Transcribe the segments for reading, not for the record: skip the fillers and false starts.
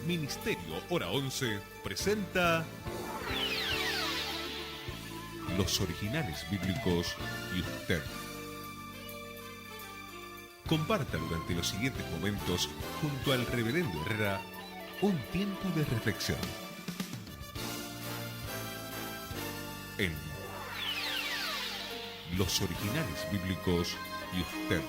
Ministerio Hora 11 presenta Los Originales Bíblicos y usted. Comparta durante los siguientes momentos junto al Reverendo Herrera un tiempo de reflexión en Los Originales Bíblicos y usted.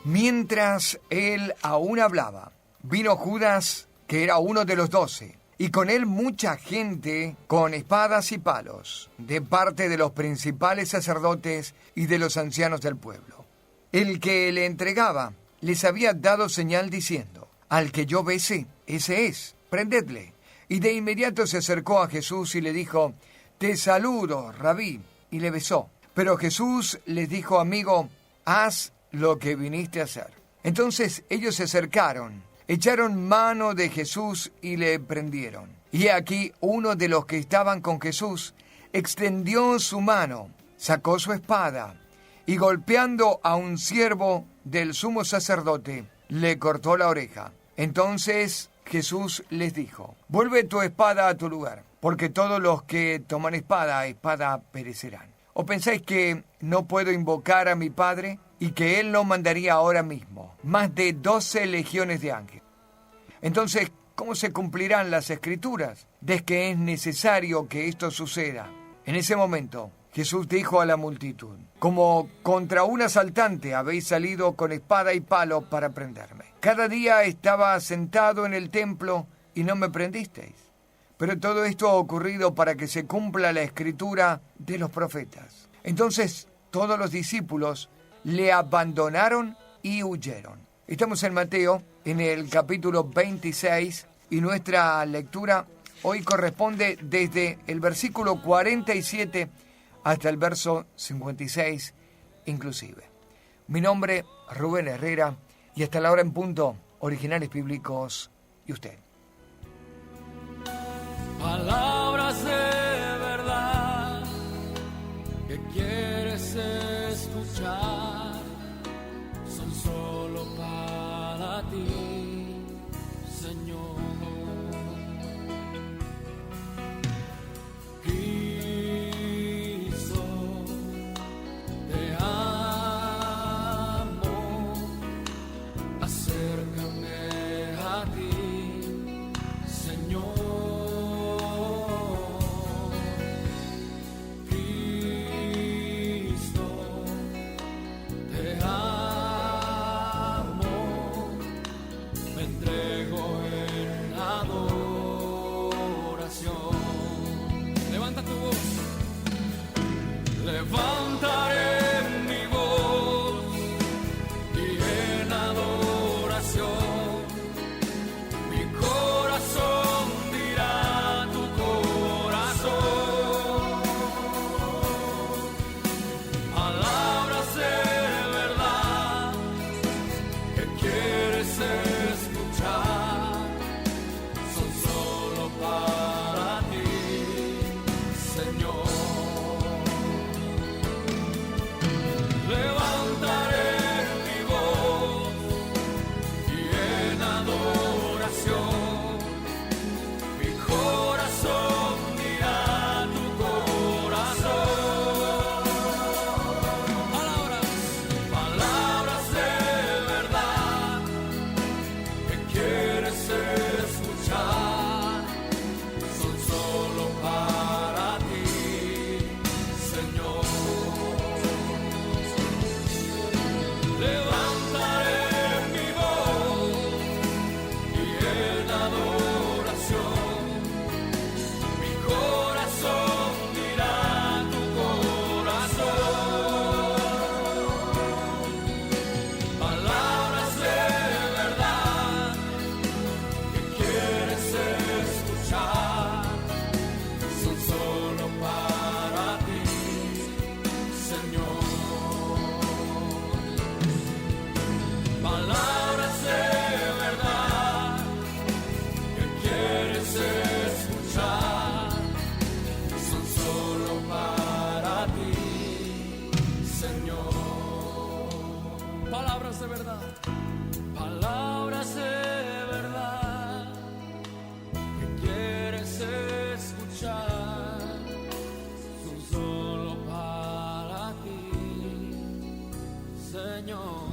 Mientras él aún hablaba, vino Judas, que era uno de los 12, y con él mucha gente con espadas y palos, de parte de los principales sacerdotes y de los ancianos del pueblo. El que le entregaba les había dado señal diciendo: al que yo bese, ese es, prendedle. Y de inmediato se acercó a Jesús y le dijo: te saludo, Rabí, y le besó. Pero Jesús les dijo: amigo, haz lo que viniste a hacer. Entonces ellos se acercaron, echaron mano de Jesús y le prendieron. Y aquí uno de los que estaban con Jesús extendió su mano, sacó su espada y golpeando a un siervo del sumo sacerdote, le cortó la oreja. Entonces Jesús les dijo: vuelve tu espada a tu lugar, porque todos los que toman espada perecerán. ¿O pensáis que no puedo invocar a mi Padre y que Él no mandaría ahora mismo más de 12 legiones de ángeles? Entonces, ¿cómo se cumplirán las Escrituras de que es necesario que esto suceda? En ese momento, Jesús dijo a la multitud: como contra un asaltante habéis salido con espada y palo para prenderme. Cada día estaba sentado en el templo y no me prendisteis. Pero todo esto ha ocurrido para que se cumpla la escritura de los profetas. Entonces todos los discípulos le abandonaron y huyeron. Estamos en Mateo, en el capítulo 26, y nuestra lectura hoy corresponde desde el versículo 47 hasta el verso 56 inclusive. Mi nombre, Rubén Herrera, y hasta la hora en punto, Originales Bíblicos y usted. Palabras de verdad que quieres escuchar son solo para ti, Señor. Cristo, te amo, acércame a ti, Señor. Levantaré mi voz y en adoración mi corazón dirá tu corazón. Palabras de verdad que quieres escuchar son solo para ti, Señor. Levantaré mi voz y en adoración mi corazón dirá tu corazón. Palabras de verdad que quieres escuchar son solo para ti, Señor. Levantaré mi voz y en adoración mi corazón dirá tu corazón. Palabras de verdad que quieres escuchar son solo para ti, Señor. Palabras de verdad que quieres escuchar son solo para ti, Señor. Palabras de verdad, palabras hace verdad que quieres escuchar son solo para ti, Señor.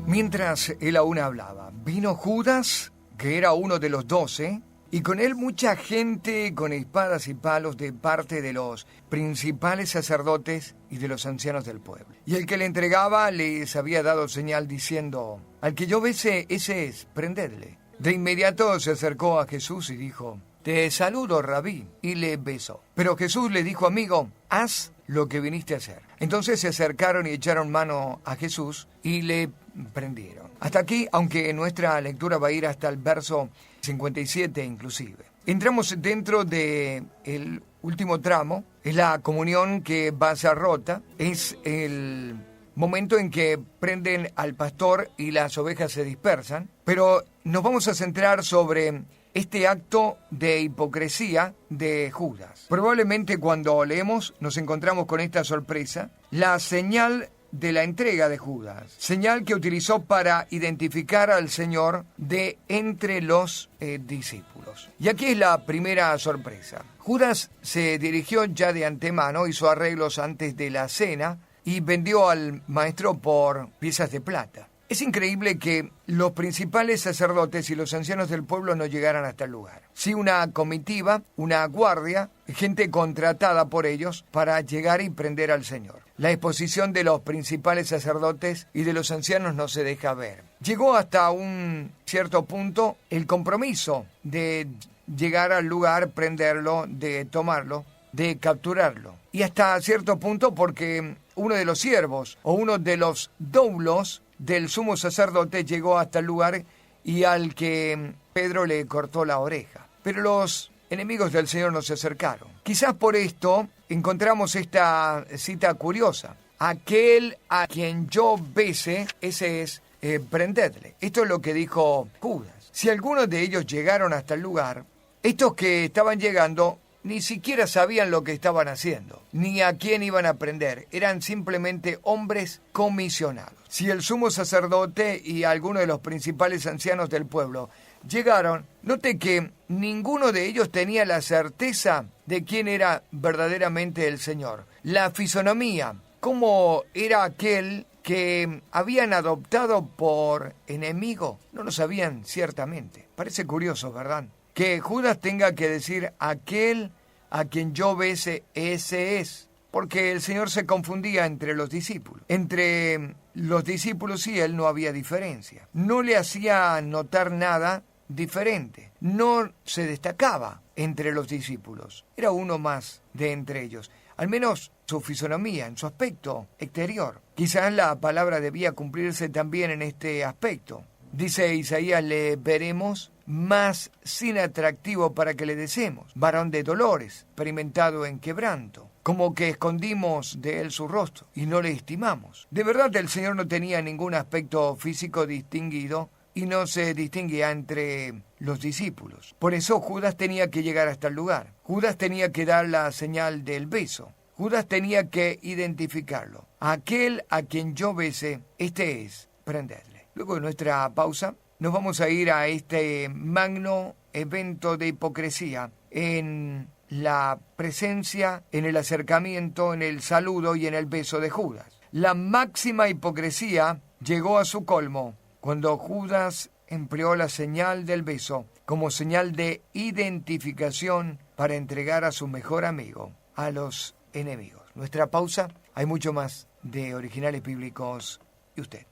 Mientras él aún hablaba, vino Judas, que era uno de los 12, y con él mucha gente con espadas y palos de parte de los principales sacerdotes y de los ancianos del pueblo. Y el que le entregaba les había dado señal diciendo: al que yo bese, ese es, prendedle. De inmediato se acercó a Jesús y dijo: te saludo, Rabí, y le besó. Pero Jesús le dijo: amigo, haz lo que viniste a hacer. Entonces se acercaron y echaron mano a Jesús y le prendieron. Hasta aquí, aunque nuestra lectura va a ir hasta el verso 57 inclusive. Entramos dentro del último tramo, es la comunión que va a ser rota, es el momento en que prenden al pastor y las ovejas se dispersan, pero nos vamos a centrar sobre este acto de hipocresía de Judas. Probablemente cuando leemos nos encontramos con esta sorpresa, la señal de la entrega de Judas, señal que utilizó para identificar al Señor de entre los discípulos. Y aquí es la primera sorpresa. Judas se dirigió ya de antemano, hizo arreglos antes de la cena y vendió al maestro por piezas de plata. Es increíble que los principales sacerdotes y los ancianos del pueblo no llegaran hasta el lugar. Sí, una comitiva, una guardia, gente contratada por ellos para llegar y prender al Señor. La exposición de los principales sacerdotes y de los ancianos no se deja ver. Llegó hasta un cierto punto el compromiso de llegar al lugar, prenderlo, de tomarlo, de capturarlo. Y hasta cierto punto porque uno de los siervos o uno de los doulos del sumo sacerdote llegó hasta el lugar y al que Pedro le cortó la oreja. Pero los enemigos del Señor no se acercaron. Quizás por esto encontramos esta cita curiosa. Aquel a quien yo bese, ese es, prendedle. Esto es lo que dijo Judas. Si algunos de ellos llegaron hasta el lugar, estos que estaban llegando ni siquiera sabían lo que estaban haciendo, ni a quién iban a prender. Eran simplemente hombres comisionados. Si el sumo sacerdote y algunos de los principales ancianos del pueblo llegaron, note que ninguno de ellos tenía la certeza de quién era verdaderamente el Señor. La fisonomía, cómo era aquel que habían adoptado por enemigo, no lo sabían ciertamente. Parece curioso, ¿verdad? Que Judas tenga que decir: aquel a quien yo bese, ese es. Porque el Señor se confundía entre los discípulos. Entre los discípulos y él no había diferencia. No le hacía notar nada diferente. No se destacaba entre los discípulos. Era uno más de entre ellos. Al menos su fisonomía, en su aspecto exterior. Quizás la palabra debía cumplirse también en este aspecto. Dice Isaías: le veremos más sin atractivo para que le deseemos, varón de dolores, experimentado en quebranto, como que escondimos de él su rostro y no le estimamos. De verdad el Señor no tenía ningún aspecto físico distinguido y no se distinguía entre los discípulos. Por eso Judas tenía que llegar hasta el lugar. Judas tenía que dar la señal del beso. Judas tenía que identificarlo. Aquel a quien yo bese, este es, prendedle. Luego de nuestra pausa, nos vamos a ir a este magno evento de hipocresía en la presencia, en el acercamiento, en el saludo y en el beso de Judas. La máxima hipocresía llegó a su colmo cuando Judas empleó la señal del beso como señal de identificación para entregar a su mejor amigo a los enemigos. Nuestra pausa, hay mucho más de Originales Bíblicos y usted.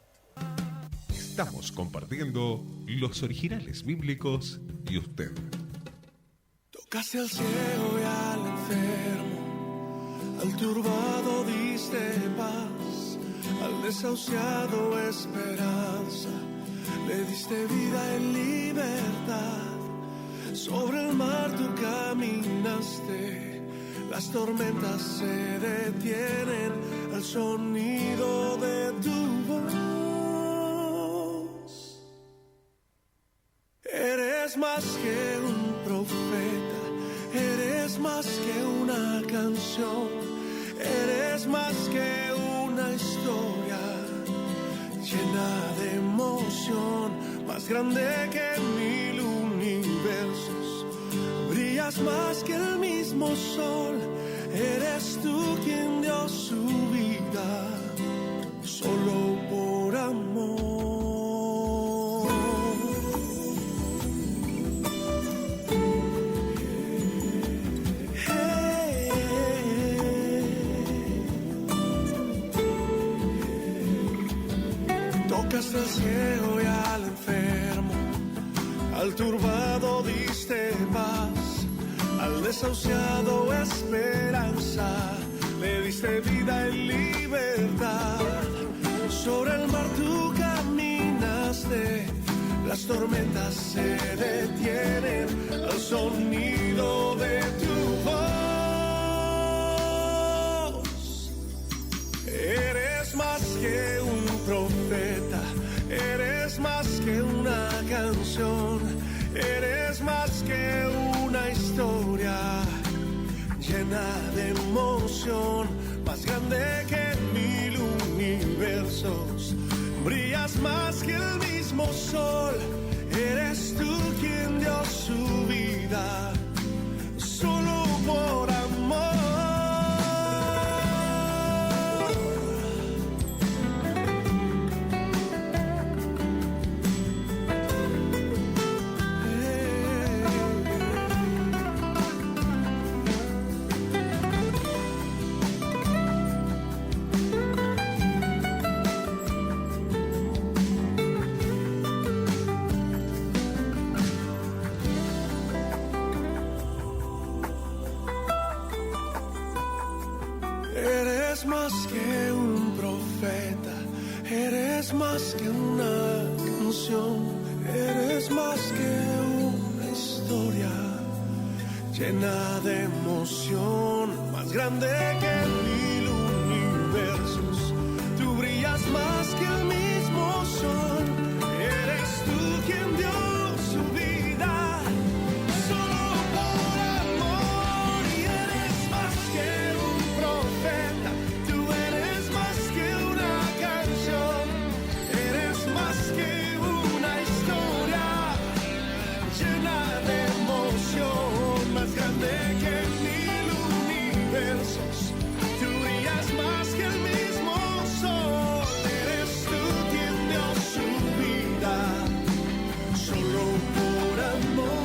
Estamos compartiendo los originales bíblicos y usted. Tocaste al ciego y al enfermo, al turbado diste paz, al desahuciado esperanza, le diste vida en libertad. Sobre el mar tú caminaste, las tormentas se detienen al sonido de tu voz. Eres más que un profeta, eres más que una canción, eres más que una historia llena de emoción. emoción, más grande que 1000 universos. Brillas más que el mismo sol, eres tú quien dio su vida, solo por amor. Tocaste al ciego y al enfermo, al turbado diste paz, al desahuciado esperanza, le diste vida y libertad. Sobre el mar tú caminaste, las tormentas se detienen al sonido de tu voz. Eres más que un profeta, eres más que una canción, eres más que una historia llena de emoción, más grande que 1000 universos. Brillas más que el mismo sol, eres tú quien dio su vida, solo por amor. Eres más que un profeta, eres más que una canción, eres más que una historia llena de emoción, más grande que 1000 universos. Tú brillas más que el mismo sol, eres tú quien dio su vida, solo por amor. Y eres más que un profeta, tú eres más que una canción, eres más que una historia llena de emoción, más grande que 1000 universos. Tú brillas más que el mismo sol, eres tú quien dio su vida, solo por amor.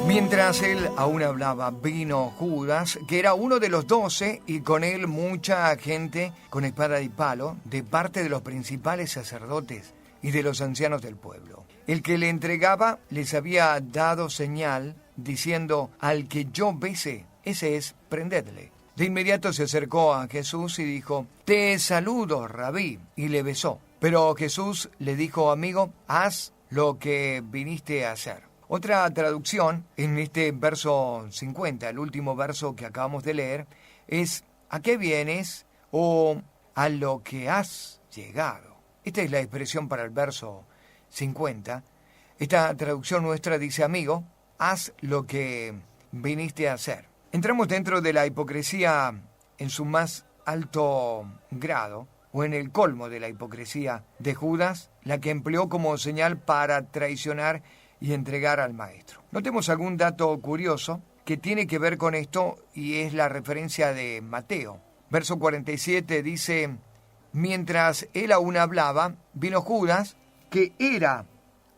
Mientras él aún hablaba, vino Judas, que era uno de los 12, y con él mucha gente con espada y palo, de parte de los principales sacerdotes y de los ancianos del pueblo. El que le entregaba les había dado señal, diciendo: al que yo bese, ese es, prendedle. De inmediato se acercó a Jesús y dijo: te saludo, Rabí, y le besó. Pero Jesús le dijo: amigo, haz lo que viniste a hacer. Otra traducción en este verso 50, el último verso que acabamos de leer, es: ¿a qué vienes? O a lo que has llegado. Esta es la expresión para el verso 50. Esta traducción nuestra dice: amigo, haz lo que viniste a hacer. Entramos dentro de la hipocresía en su más alto grado, o en el colmo de la hipocresía de Judas, la que empleó como señal para traicionar y entregar al maestro. Notemos algún dato curioso que tiene que ver con esto, y es la referencia de Mateo. Verso 47 dice: mientras él aún hablaba, vino Judas, que era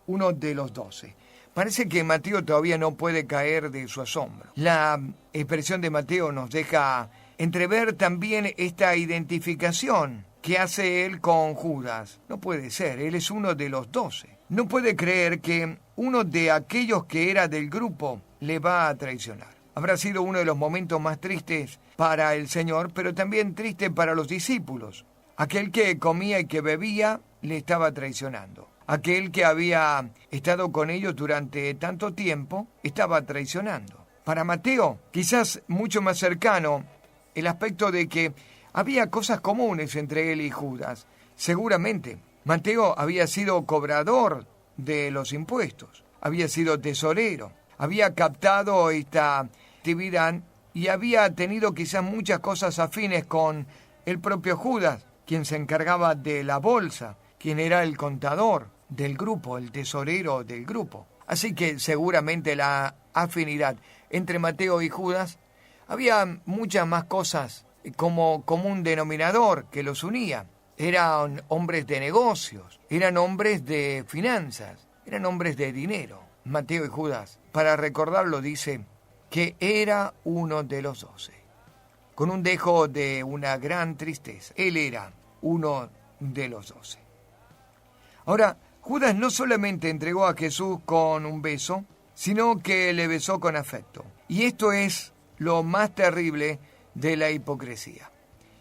uno de los 12. Parece que Mateo todavía no puede caer de su asombro. La expresión de Mateo nos deja entrever también esta identificación que hace él con Judas. No puede ser, él es uno de los 12. No puede creer que uno de aquellos que era del grupo le va a traicionar. Habrá sido uno de los momentos más tristes para el Señor, pero también triste para los discípulos. Aquel que comía y que bebía le estaba traicionando. Aquel que había estado con ellos durante tanto tiempo estaba traicionando. Para Mateo, quizás mucho más cercano, el aspecto de que había cosas comunes entre él y Judas. Seguramente, Mateo había sido cobrador de los impuestos, había sido tesorero, había captado esta actividad y había tenido quizás muchas cosas afines con el propio Judas, quien se encargaba de la bolsa, quien era el contador del grupo, el tesorero del grupo. Así que seguramente la afinidad entre Mateo y Judas, había muchas más cosas como común denominador que los unía. Eran hombres de negocios, eran hombres de finanzas, eran hombres de dinero. Mateo y Judas, para recordarlo, dice que era uno de los 12. Con un dejo de una gran tristeza. Él era uno de los 12. Ahora, Judas no solamente entregó a Jesús con un beso, sino que le besó con afecto. Y esto es lo más terrible de la hipocresía.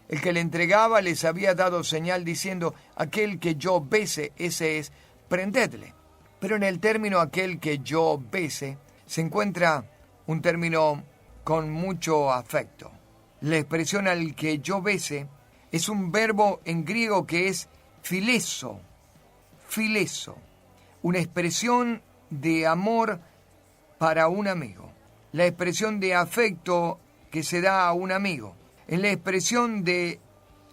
El que le entregaba les había dado señal diciendo: aquel que yo bese, ese es, prendedle. Pero en el término aquel que yo bese se encuentra un término con mucho afecto. La expresión al que yo bese es un verbo en griego que es fileso, una expresión de amor para un amigo. La expresión de afecto que se da a un amigo. En la expresión de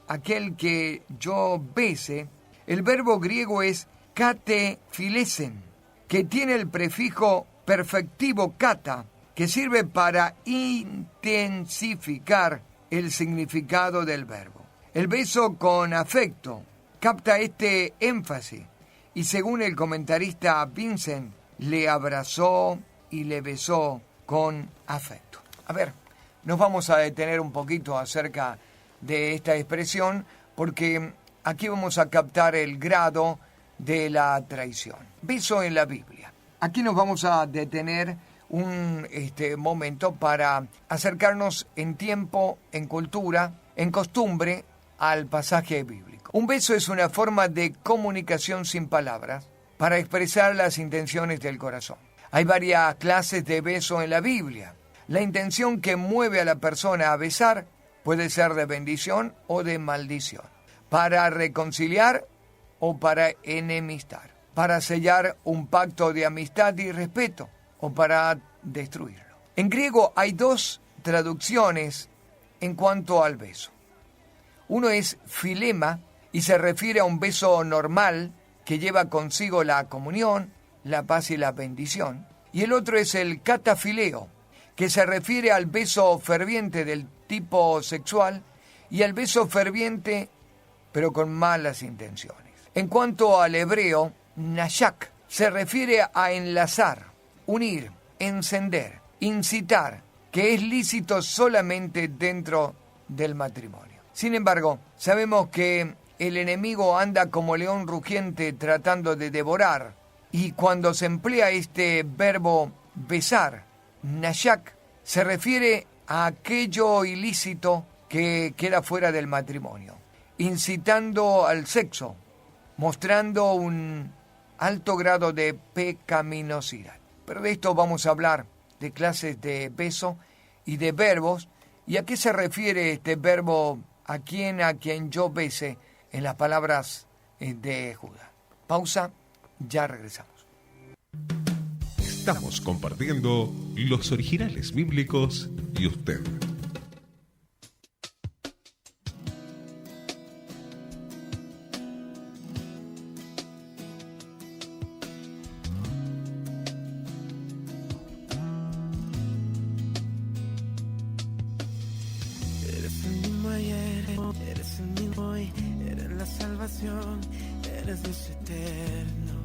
aquel que yo bese, el verbo griego es katefilesen, que tiene el prefijo perfectivo kata, que sirve para intensificar el significado del verbo. El beso con afecto capta este énfasis y, según el comentarista Vincent, le abrazó y le besó con afecto. A ver, nos vamos a detener un poquito acerca de esta expresión porque aquí vamos a captar el grado de la traición. Beso en la Biblia. Aquí nos vamos a detener un momento para acercarnos en tiempo, en cultura, en costumbre al pasaje bíblico. Un beso es una forma de comunicación sin palabras para expresar las intenciones del corazón. Hay varias clases de beso en la Biblia. La intención que mueve a la persona a besar puede ser de bendición o de maldición, para reconciliar o para enemistar, para sellar un pacto de amistad y respeto o para destruirlo. En griego hay dos traducciones en cuanto al beso. Uno es philema y se refiere a un beso normal que lleva consigo la comunión, la paz y la bendición. Y el otro es el katafileo, que se refiere al beso ferviente del tipo sexual y al beso ferviente pero con malas intenciones. En cuanto al hebreo, nashak se refiere a enlazar, unir, encender, incitar, que es lícito solamente dentro del matrimonio. Sin embargo, sabemos que el enemigo anda como león rugiente tratando de devorar, y cuando se emplea este verbo besar, nashak, se refiere a aquello ilícito que queda fuera del matrimonio, incitando al sexo, mostrando un alto grado de pecaminosidad. Pero de esto vamos a hablar, de clases de beso y de verbos, y a qué se refiere este verbo a quien yo bese en las palabras de Judas. Pausa, ya regresamos. Estamos compartiendo los originales bíblicos y usted. Eres el mismo ayer, eres el mismo hoy, eres la salvación, eres Dios eterno.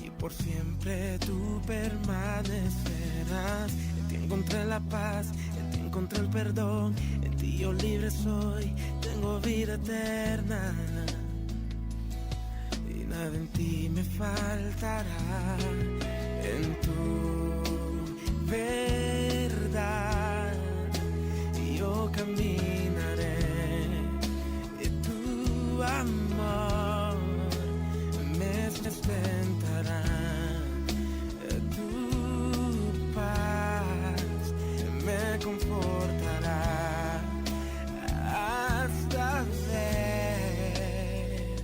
Y por siempre tú permanecerás. En ti encontré la paz, en ti encontré el perdón, en ti yo libre soy, tengo vida eterna. Y nada en ti me faltará, en tu verdad yo caminaré, y tu amor me sustentará, tu paz me confortará hasta ver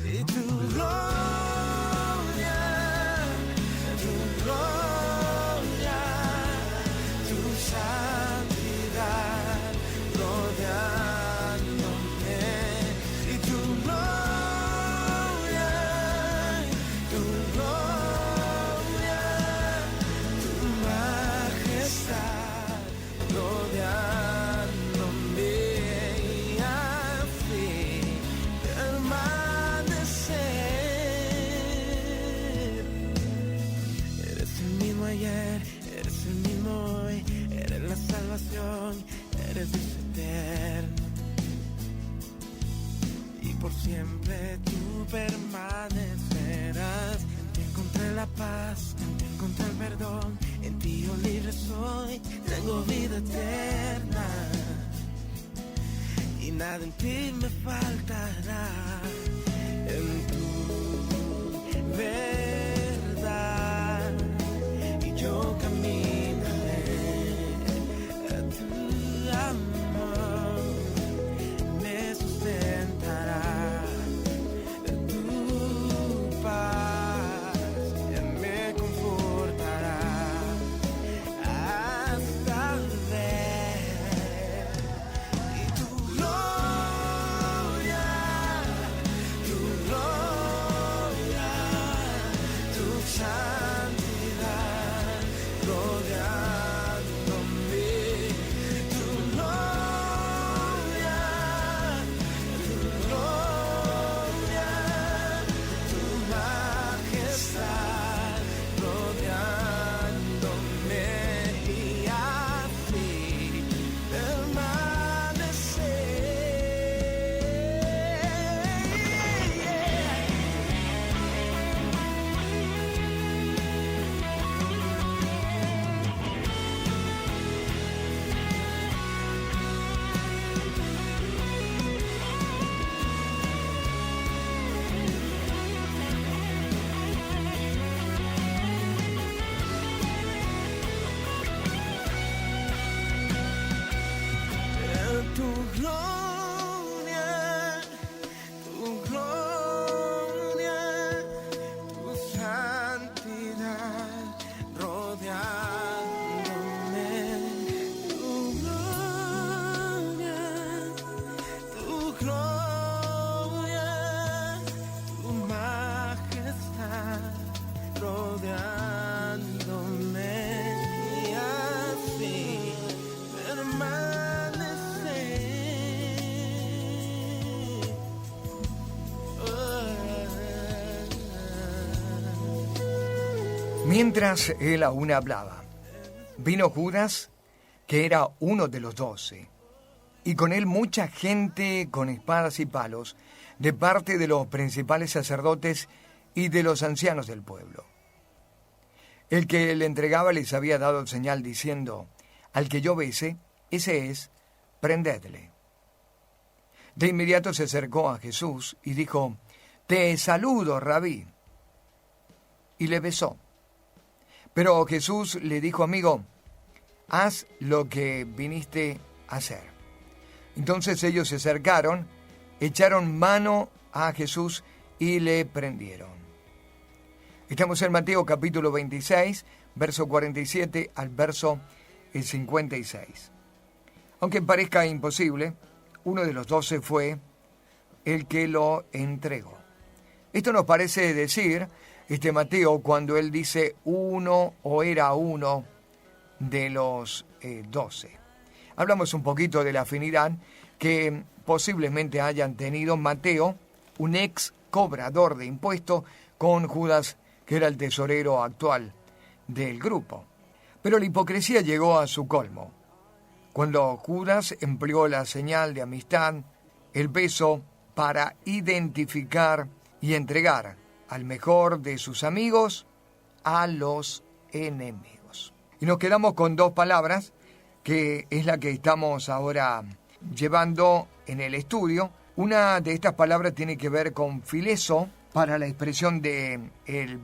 y tu gloria, tu gloria, tu eres Dios eterno, y por siempre tú permanecerás. En ti encontré la paz, en ti encontré el perdón, en ti yo libre soy, tengo vida eterna, y nada en ti me faltará. En tu verdad, y yo caminaré a tu amor, me sustentará tu paz, me confortará hasta ver, y tu gloria, tu gloria, tu santidad rodeándome, tu gloria, tu majestad rodeándome, y así tu gloria, tu santidad rodeándome, tu gloria, tu majestad rodeándome, y así permanecer. Mientras él aún hablaba, vino Judas, que era uno de los 12, y con él mucha gente con espadas y palos, de parte de los principales sacerdotes y de los ancianos del pueblo. El que le entregaba les había dado señal diciendo: al que yo bese, ese es, prendedle. De inmediato se acercó a Jesús y dijo: te saludo, Rabí. Y le besó. Pero Jesús le dijo: amigo, haz lo que viniste a hacer. Entonces ellos se acercaron, echaron mano a Jesús y le prendieron. Estamos en Mateo capítulo 26, verso 47 al verso 56. Aunque parezca imposible, uno de los 12 fue el que lo entregó. Esto nos parece decir Mateo cuando él dice uno o era uno de los 12. Hablamos un poquito de la afinidad que posiblemente hayan tenido Mateo, un ex cobrador de impuestos, con Judas, que era el tesorero actual del grupo. Pero la hipocresía llegó a su colmo, cuando Judas empleó la señal de amistad, el beso, para identificar y entregar al mejor de sus amigos a los enemigos. Y nos quedamos con dos palabras, que es la que estamos ahora llevando en el estudio. Una de estas palabras tiene que ver con fileso, para la expresión de el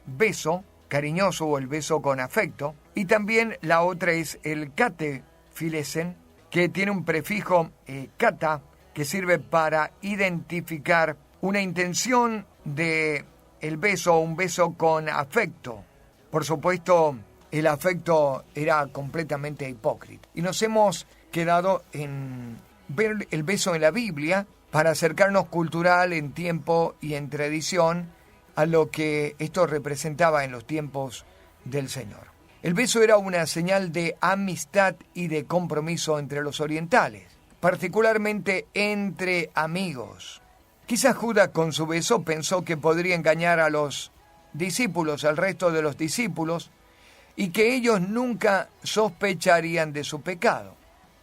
beso cariñoso o el beso con afecto. Y también la otra es el katefilesen, que tiene un prefijo kata, que sirve para identificar una intención de el beso, un beso con afecto. Por supuesto, el afecto era completamente hipócrita. Y nos hemos quedado en ver el beso en la Biblia para acercarnos cultural, en tiempo y en tradición a lo que esto representaba en los tiempos del Señor. El beso era una señal de amistad y de compromiso entre los orientales, particularmente entre amigos. Quizás Judas con su beso pensó que podría engañar a los discípulos, al resto de los discípulos, y que ellos nunca sospecharían de su pecado.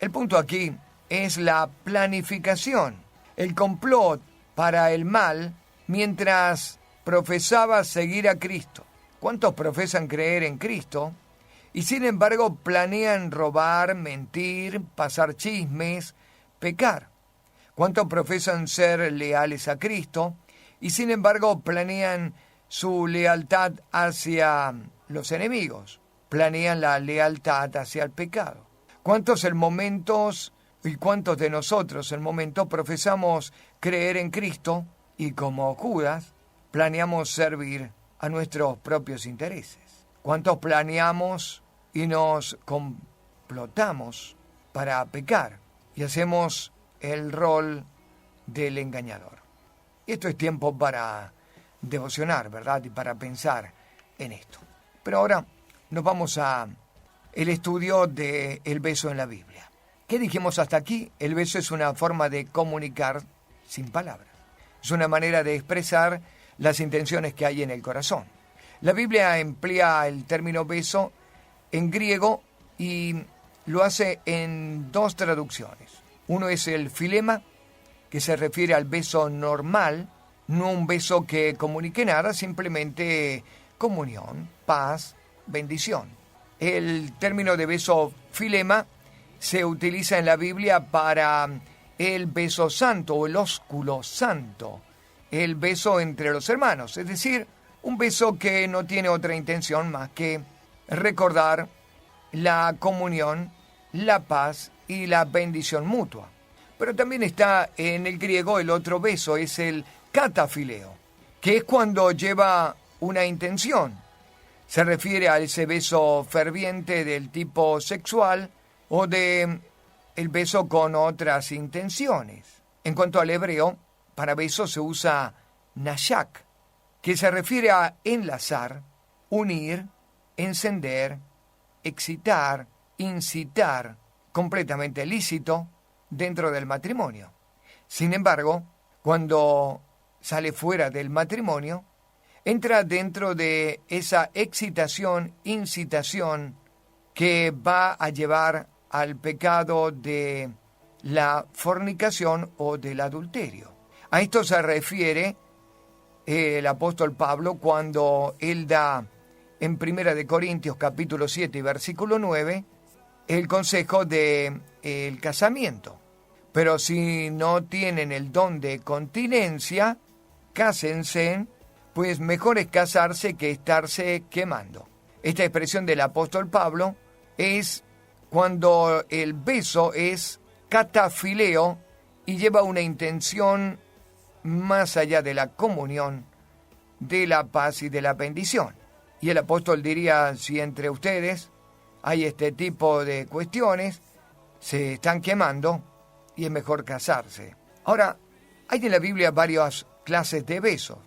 El punto aquí es la planificación, el complot para el mal mientras profesaba seguir a Cristo. ¿Cuántos profesan creer en Cristo y sin embargo planean robar, mentir, pasar chismes, pecar? ¿Cuántos profesan ser leales a Cristo y sin embargo planean su lealtad hacia los enemigos? Planean la lealtad hacia el pecado. ¿Cuántos de nosotros en momentos profesamos creer en Cristo y como Judas planeamos servir a nuestros propios intereses? ¿Cuántos planeamos y nos complotamos para pecar y hacemos el rol del engañador? Y esto es tiempo para devocionar, ¿verdad? Y para pensar en esto. Pero ahora nos vamos a el estudio del beso en la Biblia. ¿Qué dijimos hasta aquí? El beso es una forma de comunicar sin palabras. Es una manera de expresar las intenciones que hay en el corazón. La Biblia emplea el término beso en griego y lo hace en dos traducciones. Uno es el filema, que se refiere al beso normal, no un beso que comunique nada, simplemente comunión, paz, bendición. El término de beso filema se utiliza en la Biblia para el beso santo o el ósculo santo, el beso entre los hermanos, es decir, un beso que no tiene otra intención más que recordar la comunión, la paz y la bendición mutua. Pero también está en el griego el otro beso, es el catafileo, que es cuando lleva una intención. Se refiere a ese beso ferviente del tipo sexual o de el beso con otras intenciones. En cuanto al hebreo, para beso se usa nashak, que se refiere a enlazar, unir, encender, excitar, incitar, completamente lícito dentro del matrimonio. Sin embargo, cuando sale fuera del matrimonio, entra dentro de esa excitación, incitación que va a llevar al pecado de la fornicación o del adulterio. A esto se refiere el apóstol Pablo cuando él da en 1 Corintios capítulo 7 y versículo 9 el consejo del casamiento. Pero si no tienen el don de continencia, cásense, pues mejor es casarse que estarse quemando. Esta expresión del apóstol Pablo es cuando el beso es catafileo y lleva una intención más allá de la comunión, de la paz y de la bendición. Y el apóstol diría, si entre ustedes hay este tipo de cuestiones, se están quemando y es mejor casarse. Ahora, hay en la Biblia varias clases de besos.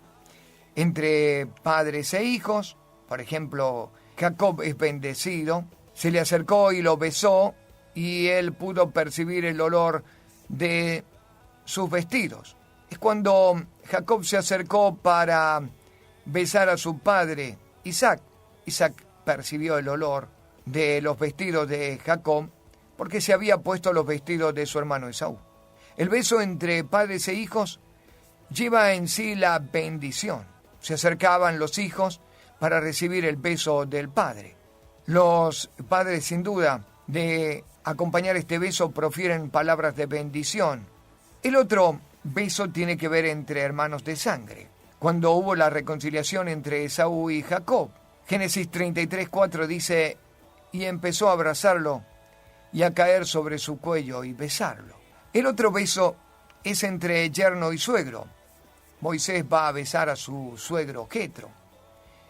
Entre padres e hijos, por ejemplo, Jacob es bendecido, se le acercó y lo besó y él pudo percibir el olor de sus vestidos. Es cuando Jacob se acercó para besar a su padre Isaac. Isaac percibió el olor de los vestidos de Jacob porque se había puesto los vestidos de su hermano Esaú. El beso entre padres e hijos lleva en sí la bendición. Se acercaban los hijos para recibir el beso del padre. Los padres, sin duda, de acompañar este beso, profieren palabras de bendición. El otro beso tiene que ver entre hermanos de sangre, cuando hubo la reconciliación entre Esaú y Jacob. Génesis 33:4 dice, y empezó a abrazarlo y a caer sobre su cuello y besarlo. El otro beso es entre yerno y suegro. Moisés va a besar a su suegro Jetro.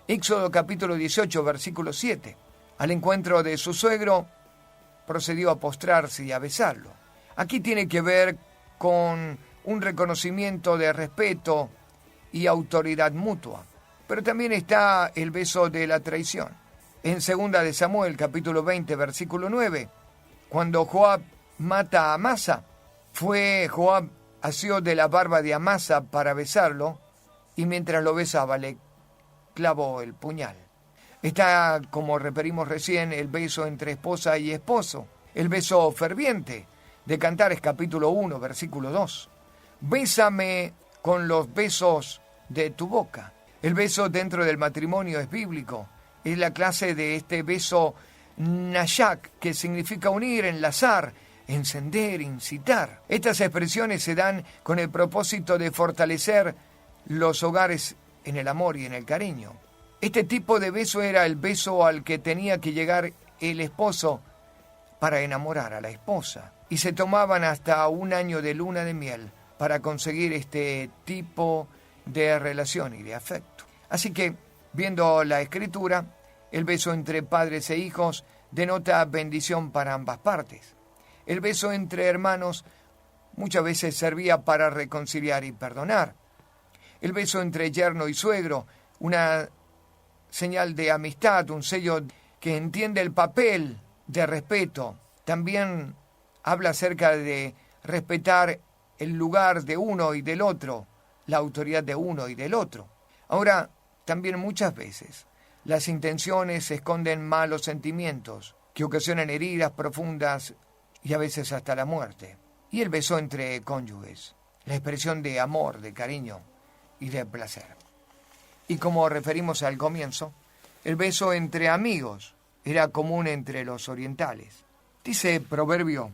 Éxodo capítulo 18, versículo 7. Al encuentro de su suegro, procedió a postrarse y a besarlo. Aquí tiene que ver con un reconocimiento de respeto y autoridad mutua. Pero también está el beso de la traición. En 2 de Samuel, capítulo 20, versículo 9, cuando Joab mata a Amasa, fue Joab asió de la barba de Amasa para besarlo, y mientras lo besaba le clavó el puñal. Está, como referimos recién, el beso entre esposa y esposo. el beso ferviente de Cantares capítulo 1, versículo 2. Bésame con los besos de tu boca. El beso dentro del matrimonio es bíblico. Es la clase de este beso nasyak, que significa unir, enlazar, encender, incitar. Estas expresiones se dan con el propósito de fortalecer los hogares en el amor y en el cariño. Este tipo de beso era el beso al que tenía que llegar el esposo para enamorar a la esposa. Y se tomaban hasta 1 año de luna de miel para conseguir este tipo de relación y de afecto. Así que, viendo la Escritura, el beso entre padres e hijos denota bendición para ambas partes. El beso entre hermanos muchas veces servía para reconciliar y perdonar. El beso entre yerno y suegro, una señal de amistad, un sello que entiende el papel de respeto. También habla acerca de respetar el lugar de uno y del otro, la autoridad de uno y del otro. Ahora, también muchas veces las intenciones esconden malos sentimientos que ocasionan heridas profundas y a veces hasta la muerte. Y el beso entre cónyuges, la expresión de amor, de cariño y de placer. Y como referimos al comienzo, el beso entre amigos era común entre los orientales. Dice Proverbio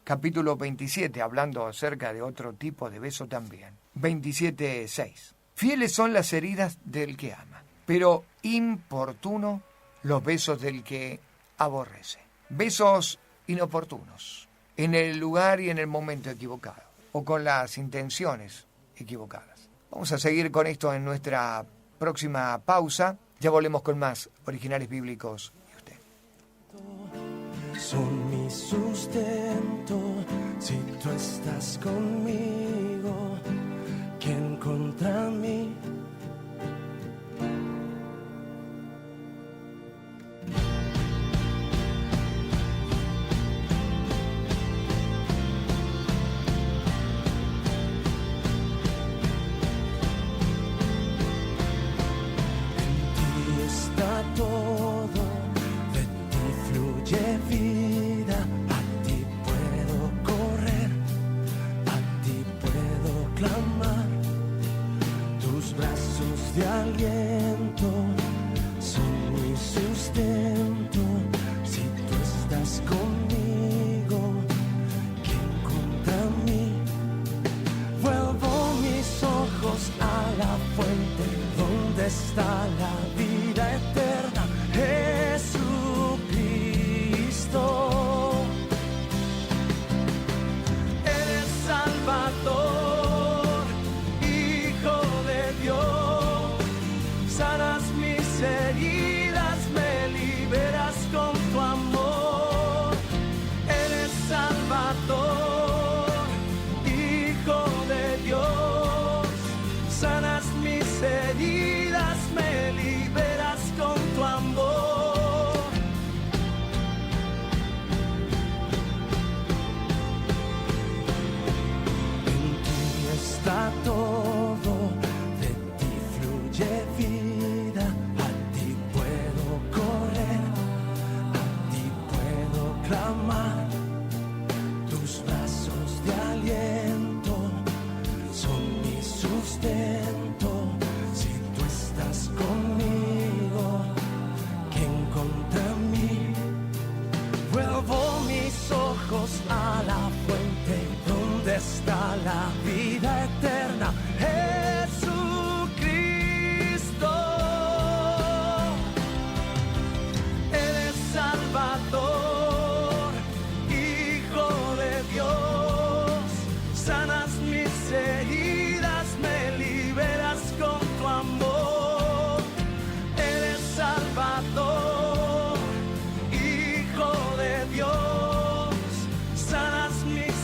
capítulo 27, hablando acerca de otro tipo de beso también. 27:6. Fieles son las heridas del que ama, pero importuno los besos del que aborrece. Besos inoportunos, en el lugar y en el momento equivocado, o con las intenciones equivocadas. Vamos a seguir con esto en nuestra próxima pausa. Ya volvemos con más Originales Bíblicos y usted. Son mi sustento, si tú estás conmigo, ¿quién contra mí?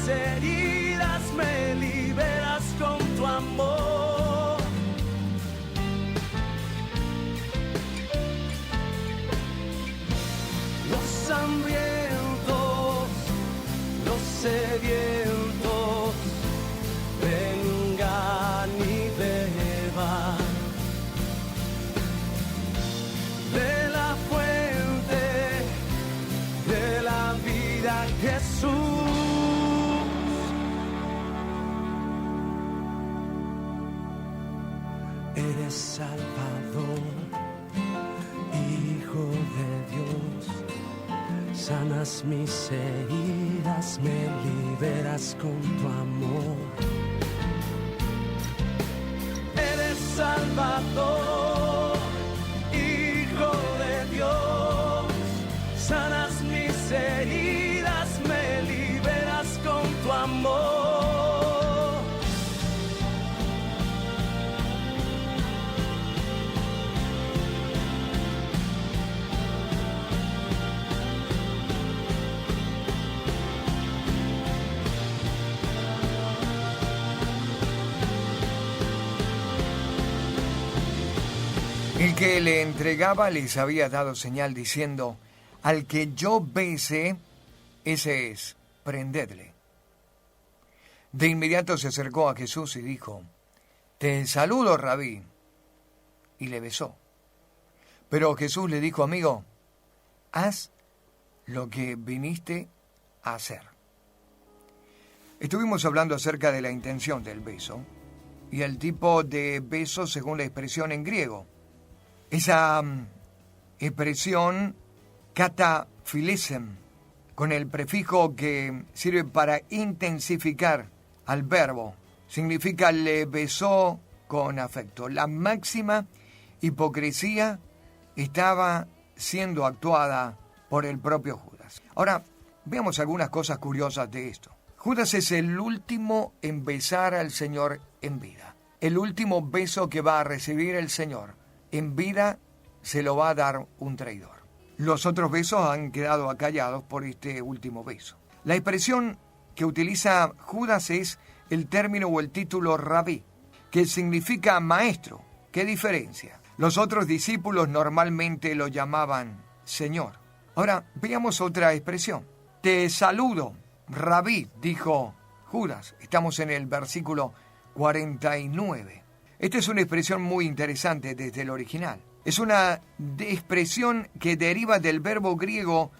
Heridas me liberas. Jesús. Eres Salvador, Hijo de Dios, sanas mis heridas, me liberas con tu amor. Eres Salvador, Hijo de Dios, sanas mis heridas, me liberas con tu amor. El que le entregaba les había dado señal diciendo: al que yo bese, ese es, prendedle. De inmediato se acercó a Jesús y dijo: te saludo, Rabí, y le besó. Pero Jesús le dijo: amigo, haz lo que viniste a hacer. Estuvimos hablando acerca de la intención del beso y el tipo de beso según la expresión en griego. Esa expresión kataphilisem, con el prefijo que sirve para intensificar al verbo, significa le besó con afecto. La máxima hipocresía estaba siendo actuada por el propio Judas. Ahora, veamos algunas cosas curiosas de esto. Judas es el último en besar al Señor en vida. El último beso que va a recibir el Señor en vida se lo va a dar un traidor. Los otros besos han quedado acallados por este último beso. La expresión que utiliza Judas es el término o el título rabí, que significa maestro. ¿Qué diferencia? Los otros discípulos normalmente lo llamaban Señor. Ahora, veamos otra expresión. Te saludo, rabí, dijo Judas. Estamos en el versículo 49. Esta es una expresión muy interesante desde el original. Es una expresión que deriva del verbo griego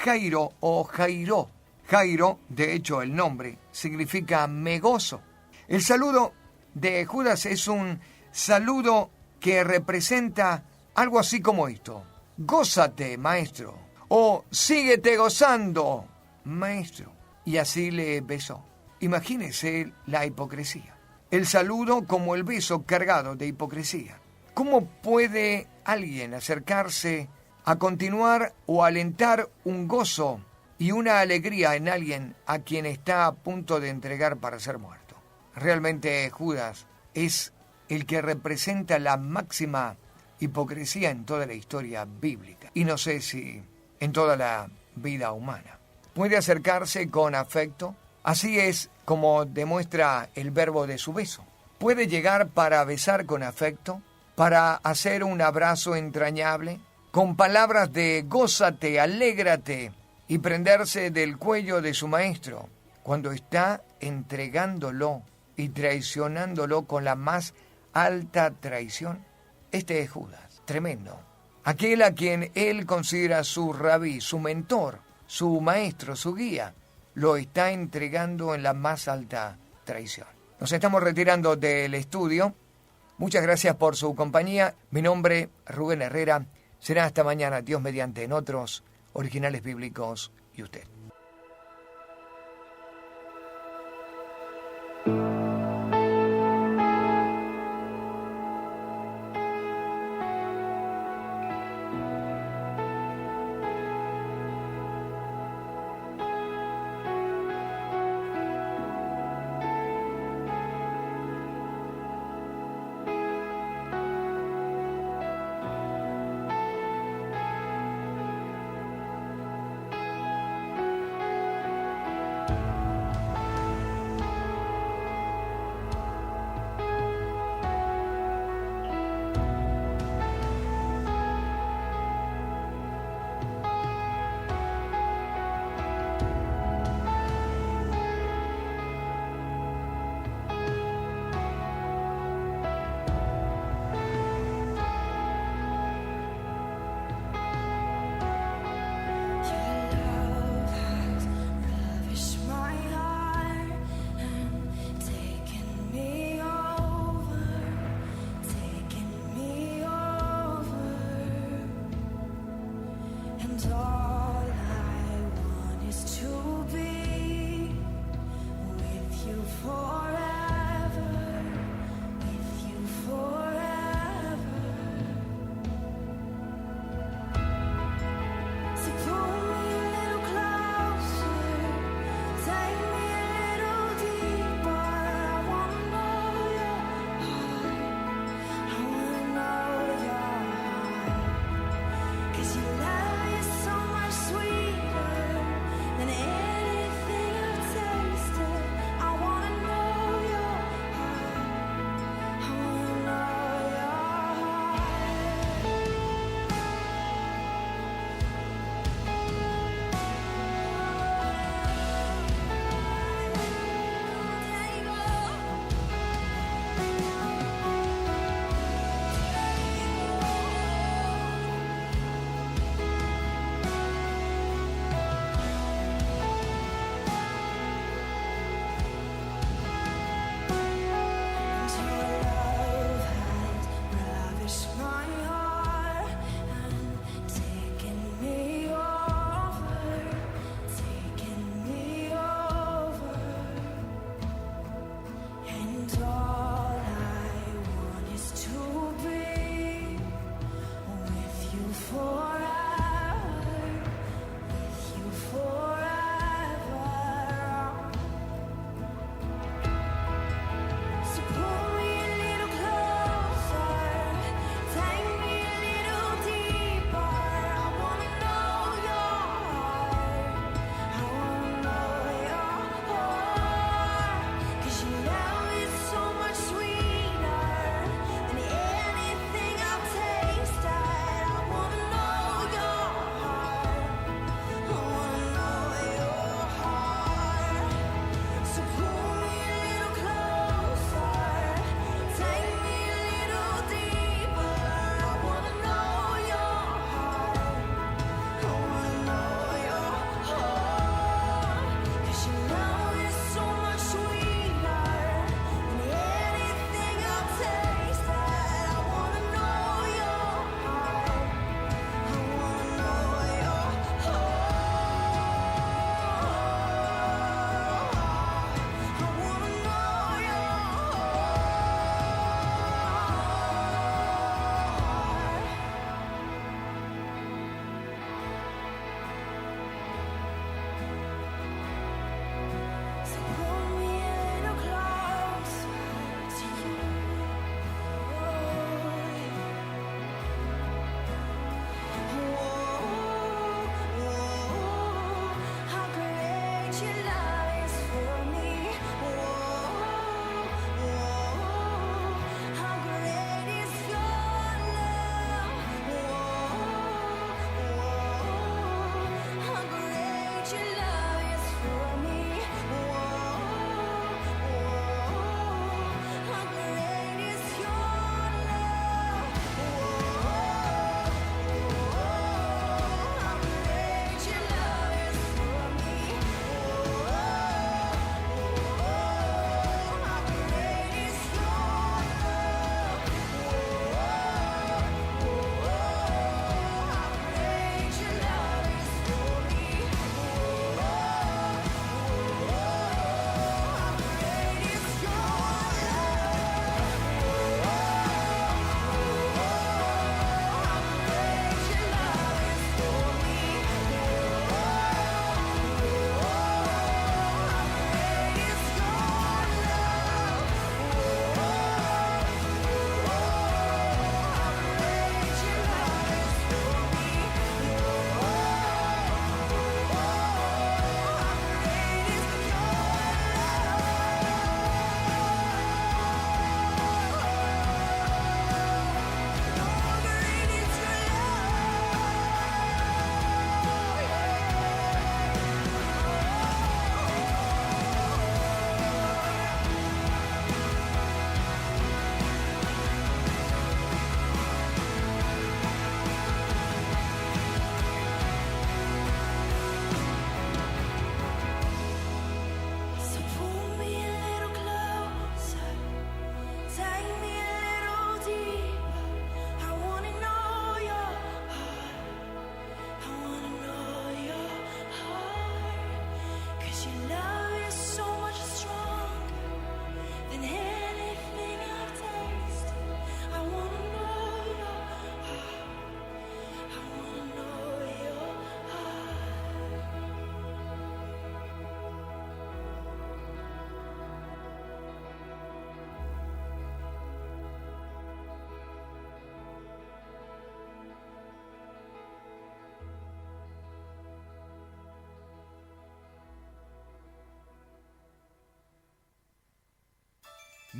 jairo o jairó. Jairo, de hecho el nombre, significa me gozo. El saludo de Judas es un saludo que representa algo así como esto: gózate, maestro, o síguete gozando, maestro. Y así le besó. Imagínese la hipocresía. El saludo como el beso cargado de hipocresía. ¿Cómo puede alguien acercarse a continuar o alentar un gozo y una alegría en alguien a quien está a punto de entregar para ser muerto? Realmente Judas es el que representa la máxima hipocresía en toda la historia bíblica. Y no sé si en toda la vida humana. ¿Puede acercarse con afecto? Así es como demuestra el verbo de su beso. ¿Puede llegar para besar con afecto? ¿Para hacer un abrazo entrañable? Con palabras de gózate, alégrate y prenderse del cuello de su maestro cuando está entregándolo y traicionándolo con la más alta traición. Este es Judas, tremendo. Aquel a quien él considera su rabí, su mentor, su maestro, su guía, lo está entregando en la más alta traición. Nos estamos retirando del estudio. Muchas gracias por su compañía. Mi nombre, Rubén Herrera. Será hasta mañana, Dios mediante, en otros Originales Bíblicos y usted.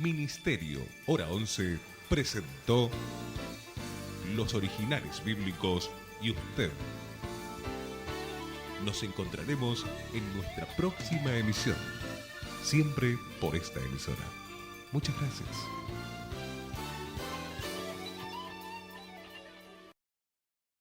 Ministerio Hora 11 presentó Los Originales Bíblicos y usted. Nos encontraremos en nuestra próxima emisión, siempre por esta emisora. Muchas gracias.